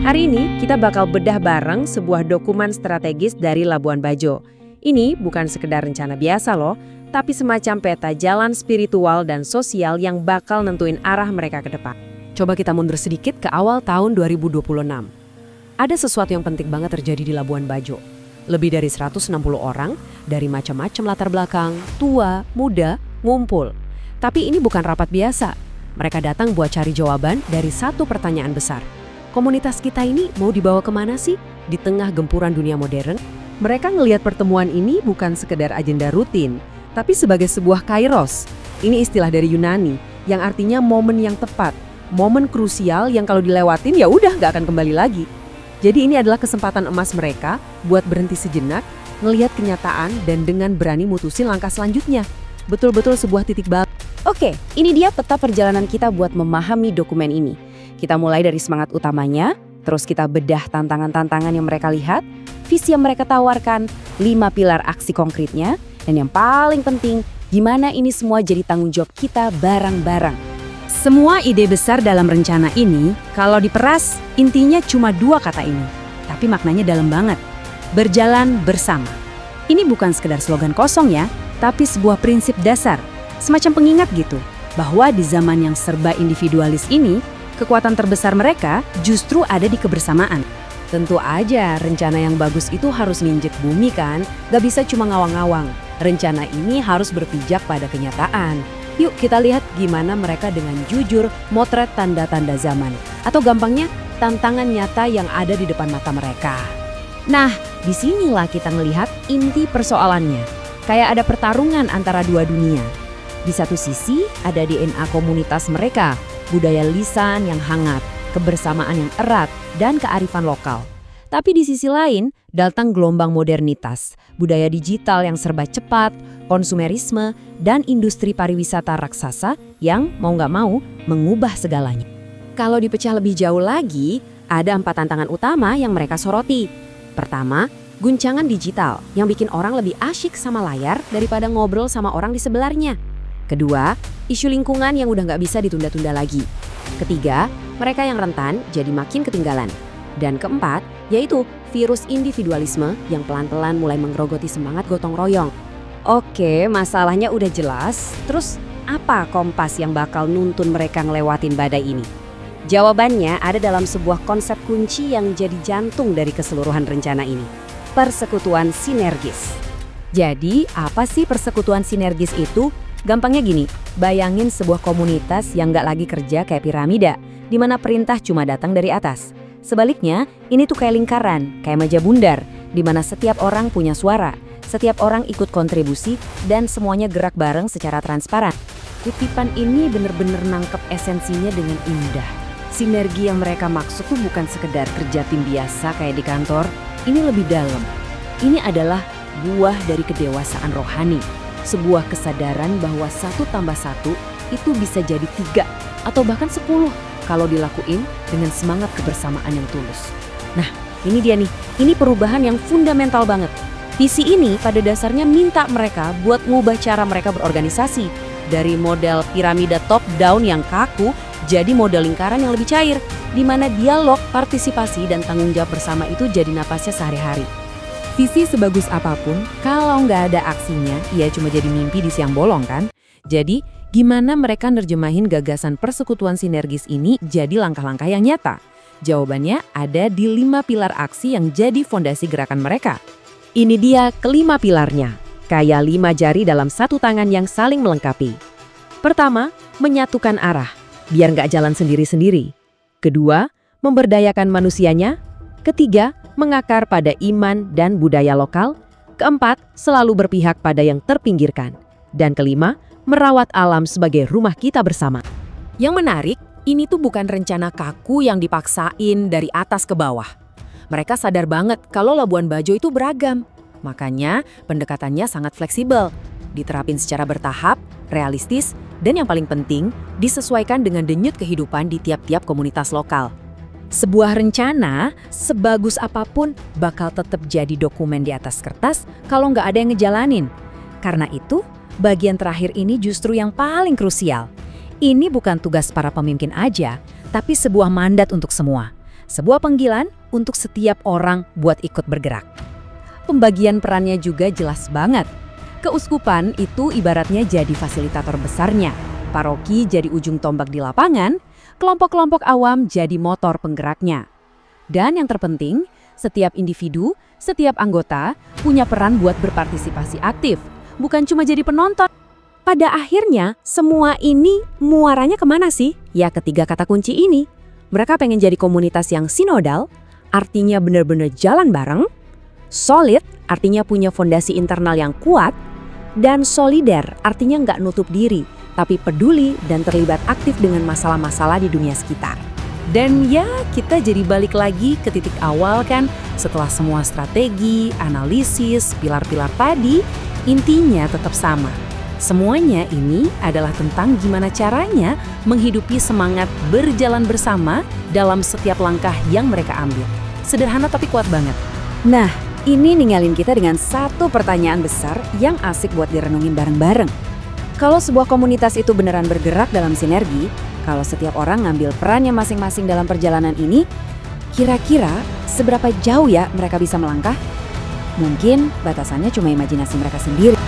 Hari ini kita bakal bedah bareng sebuah dokumen strategis dari Labuan Bajo. Ini bukan sekedar rencana biasa loh, tapi semacam peta jalan spiritual dan sosial yang bakal nentuin arah mereka ke depan. Coba kita mundur sedikit ke awal tahun 2026. Ada sesuatu yang penting banget terjadi di Labuan Bajo. Lebih dari 160 orang, dari macam-macam latar belakang, tua, muda, ngumpul. Tapi ini bukan rapat biasa. Mereka datang buat cari jawaban dari satu pertanyaan besar. Komunitas kita ini mau dibawa kemana sih di tengah gempuran dunia modern? Mereka ngelihat pertemuan ini bukan sekedar agenda rutin, tapi sebagai sebuah kairos. Ini istilah dari Yunani yang artinya momen yang tepat, momen krusial yang kalau dilewatin ya udah gak akan kembali lagi. Jadi ini adalah kesempatan emas mereka buat berhenti sejenak, ngelihat kenyataan dan dengan berani mutusin langkah selanjutnya. Betul-betul sebuah titik balik. Oke, ini dia peta perjalanan kita buat memahami dokumen ini. Kita mulai dari semangat utamanya, terus kita bedah tantangan-tantangan yang mereka lihat, visi yang mereka tawarkan, 5 pilar aksi konkretnya, dan yang paling penting, gimana ini semua jadi tanggung jawab kita bareng-bareng. Semua ide besar dalam rencana ini, kalau diperas, intinya cuma 2 kata ini. Tapi maknanya dalam banget. Berjalan bersama. Ini bukan sekedar slogan kosong ya, tapi sebuah prinsip dasar. Semacam pengingat gitu, bahwa di zaman yang serba individualis ini, kekuatan terbesar mereka justru ada di kebersamaan. Tentu aja rencana yang bagus itu harus nginjek bumi kan, gak bisa cuma ngawang-ngawang. Rencana ini harus berpijak pada kenyataan. Yuk kita lihat gimana mereka dengan jujur motret tanda-tanda zaman. Atau gampangnya, tantangan nyata yang ada di depan mata mereka. Nah, disinilah kita ngelihat inti persoalannya. Kayak ada pertarungan antara dua dunia. Di satu sisi ada DNA komunitas mereka, budaya lisan yang hangat, kebersamaan yang erat, dan kearifan lokal. Tapi di sisi lain, datang gelombang modernitas, budaya digital yang serba cepat, konsumerisme, dan industri pariwisata raksasa yang mau nggak mau mengubah segalanya. Kalau dipecah lebih jauh lagi, ada 4 tantangan utama yang mereka soroti. Pertama, guncangan digital yang bikin orang lebih asyik sama layar daripada ngobrol sama orang di sebelahnya. Kedua, isu lingkungan yang udah nggak bisa ditunda-tunda lagi. Ketiga, mereka yang rentan jadi makin ketinggalan. Dan keempat, yaitu virus individualisme yang pelan-pelan mulai menggerogoti semangat gotong royong. Oke, masalahnya udah jelas. Terus apa kompas yang bakal nuntun mereka ngelewatin badai ini? Jawabannya ada dalam sebuah konsep kunci yang jadi jantung dari keseluruhan rencana ini. Persekutuan sinergis. Jadi, apa sih persekutuan sinergis itu? Gampangnya gini, bayangin sebuah komunitas yang nggak lagi kerja kayak piramida, di mana perintah cuma datang dari atas. Sebaliknya, ini tuh kayak lingkaran, kayak meja bundar, di mana setiap orang punya suara, setiap orang ikut kontribusi, dan semuanya gerak bareng secara transparan. Kutipan ini bener-bener nangkep esensinya dengan indah. Sinergi yang mereka maksud tuh bukan sekedar kerja tim biasa kayak di kantor, ini lebih dalam. Ini adalah buah dari kedewasaan rohani. Sebuah kesadaran bahwa 1 tambah 1 itu bisa jadi 3 atau bahkan 10 kalau dilakuin dengan semangat kebersamaan yang tulus. Nah, ini dia nih, ini perubahan yang fundamental banget. Visi ini pada dasarnya minta mereka buat ngubah cara mereka berorganisasi. Dari model piramida top down yang kaku, jadi model lingkaran yang lebih cair, di mana dialog, partisipasi, dan tanggung jawab bersama itu jadi napasnya sehari-hari. Visi sebagus apapun, kalau nggak ada aksinya, ya cuma jadi mimpi di siang bolong kan? Jadi, gimana mereka nerjemahin gagasan persekutuan sinergis ini jadi langkah-langkah yang nyata? Jawabannya ada di 5 pilar aksi yang jadi fondasi gerakan mereka. Ini dia ke-5 pilarnya, kayak 5 jari dalam satu tangan yang saling melengkapi. Pertama, menyatukan arah, biar nggak jalan sendiri-sendiri. Kedua, memberdayakan manusianya. Ketiga, mengakar pada iman dan budaya lokal. Keempat, selalu berpihak pada yang terpinggirkan. Dan kelima, merawat alam sebagai rumah kita bersama. Yang menarik, ini tuh bukan rencana kaku yang dipaksain dari atas ke bawah. Mereka sadar banget kalau Labuan Bajo itu beragam. Makanya pendekatannya sangat fleksibel. Diterapin secara bertahap, realistis, dan yang paling penting, disesuaikan dengan denyut kehidupan di tiap-tiap komunitas lokal. Sebuah rencana, sebagus apapun, bakal tetap jadi dokumen di atas kertas kalau nggak ada yang ngejalanin. Karena itu, bagian terakhir ini justru yang paling krusial. Ini bukan tugas para pemimpin aja, tapi sebuah mandat untuk semua. sebuah panggilan untuk setiap orang buat ikut bergerak. Pembagian perannya juga jelas banget. Keuskupan itu ibaratnya jadi fasilitator besarnya. Paroki jadi ujung tombak di lapangan, kelompok-kelompok awam jadi motor penggeraknya. Dan yang terpenting, setiap individu, setiap anggota punya peran buat berpartisipasi aktif, bukan cuma jadi penonton. Pada akhirnya, semua ini muaranya kemana sih? Ya ketiga kata kunci ini. Mereka pengen jadi komunitas yang sinodal, artinya benar-benar jalan bareng, solid, artinya punya fondasi internal yang kuat, dan solider, artinya nggak nutup diri, tapi peduli dan terlibat aktif dengan masalah-masalah di dunia sekitar. Dan ya, kita jadi balik lagi ke titik awal kan, setelah semua strategi, analisis, pilar-pilar tadi, intinya tetap sama. Semuanya ini adalah tentang gimana caranya menghidupi semangat berjalan bersama dalam setiap langkah yang mereka ambil. Sederhana tapi kuat banget. Nah, ini ninggalin kita dengan satu pertanyaan besar yang asik buat direnungin bareng-bareng. Kalau sebuah komunitas itu beneran bergerak dalam sinergi, kalau setiap orang ngambil perannya masing-masing dalam perjalanan ini, kira-kira seberapa jauh ya mereka bisa melangkah? Mungkin batasannya cuma imajinasi mereka sendiri.